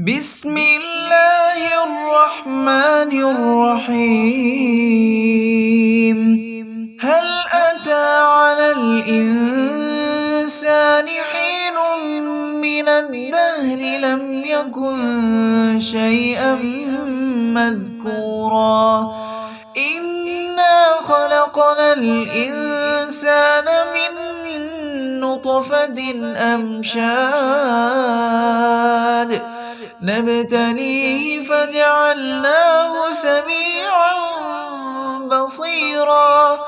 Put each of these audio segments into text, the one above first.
بسم الله الرحمن الرحيم. هل أتى على الإنسان حين من الدهر لم يكن شيئا مذكورا إنا خلقنا الإنسان من نطفة أمشاج نبتليه فجعلناه سميعا بصيرا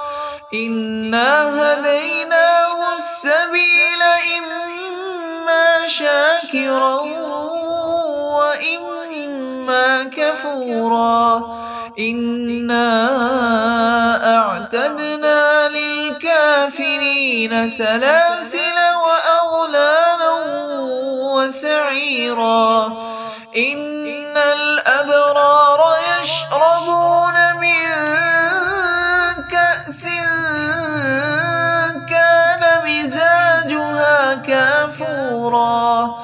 إنا هديناه السبيل إما شاكرا وإما كفورا إنا أعتدنا للكافرين سلاسل وأغلالا وسعيرا إن الأبرار يشربون من كأس كان مزاجها كافورا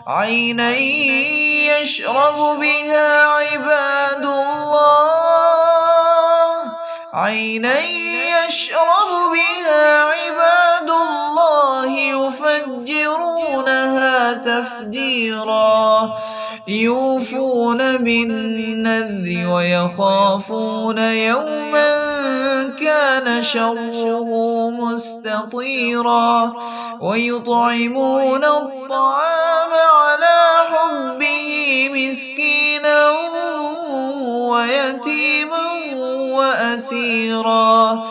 عينا يشرب بها عباد الله يفجرونها تفجيرا يوفون بالنذر ويخافون يوما كان شره مستطيرا ويطعمون الطعام على حبه مسكينا ويتيما وأسيرا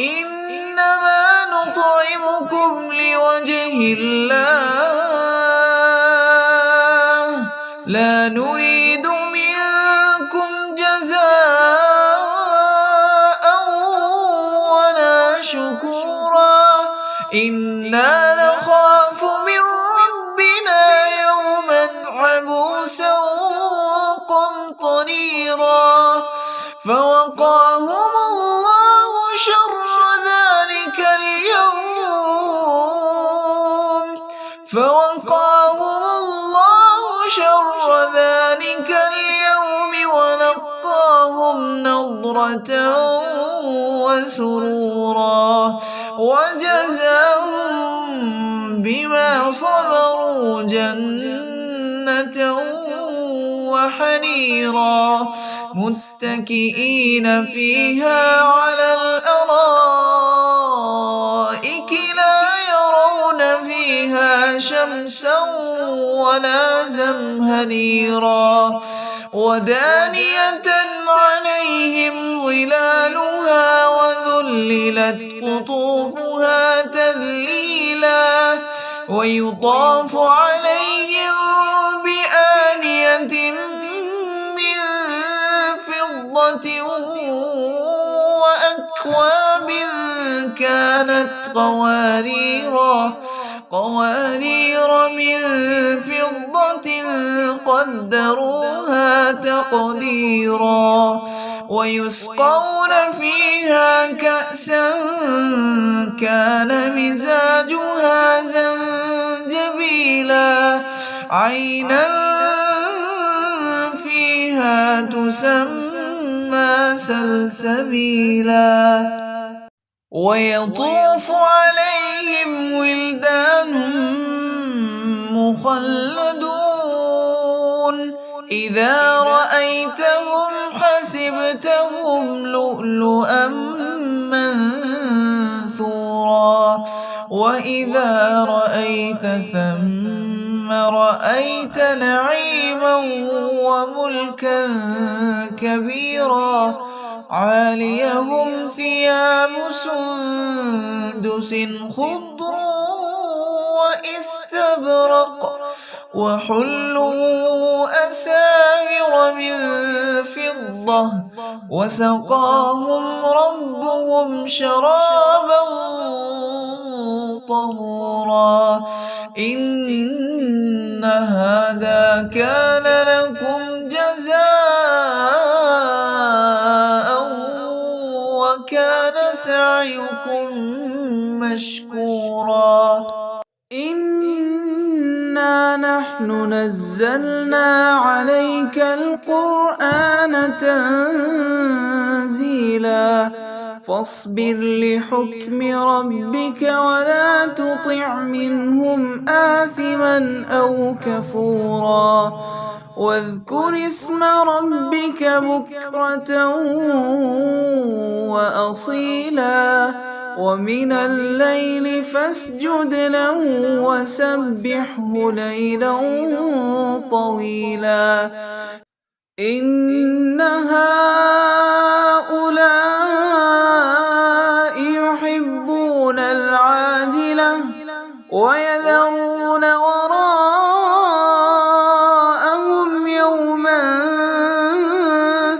إنما نطعمكم لوجه الله لا نريد منكم جزاء ولا شكورا إنا نخاف من ربنا يوما عبوسا قمطريرا فوقاهم الله شر ذلك اليوم ولقاهم نضرة وسرورا وجزاهم بما صبروا جنة وحريرا متكئين فيها على الأرائك لا يرون فيها شمسا ولا زمهريرا ودانية عليهم ظلالها وذللت قطوفها تذليلا ويطاف عليهم بآنية من فضة وأكواب كانت قوارير من فضة قدروها تقديرا ويسقون فيها كأسا كان مزاجها زنجبيلا عينا فيها تسمى سلسبيلا ويطوف عليهم ولدان مخلدون إذا رأيتهم حسبتهم لؤلؤا منثورا وإذا رأيت ثم رأيت نعيما وملكا كبيرا عاليهم ثياب سندس خضر واستبرق وحلوا أساور من فضة وسقاهم ربهم شرابا طهورا إن هذا كان لكم جزاء وكان سعيكم مشكورا إنا نحن نحن نزلنا عليك القرآن تنزيلا فاصبر لحكم ربك ولا تطع منهم آثما أو كفورا واذكر اسم ربك بكرة وأصيلا ومن الليل فاسجد له وسبحه ليلا طويلا إن هؤلاء يحبون العاجلة ويذرون وراءهم يوما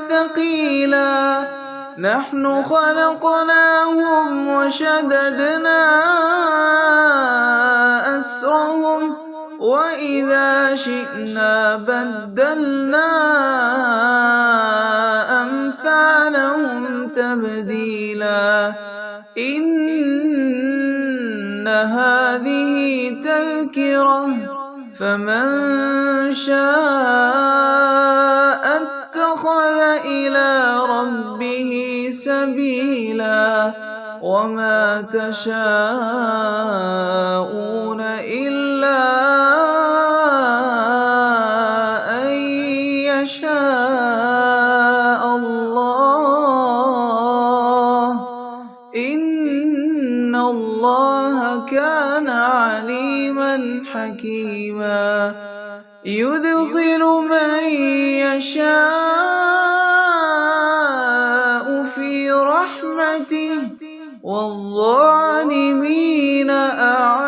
ثقيلا نحن خلقناهم وشددنا أسرهم وإذا شئنا بدلنا أمثالهم تبديلا إن هذه تذكرة فمن شاء اتخذ إلى ربه سبيلا وما تشاءون إلا أن يشاء الله إن الله كان عليما حكيما يدخل من يشاء في رحمته والظالمين أعد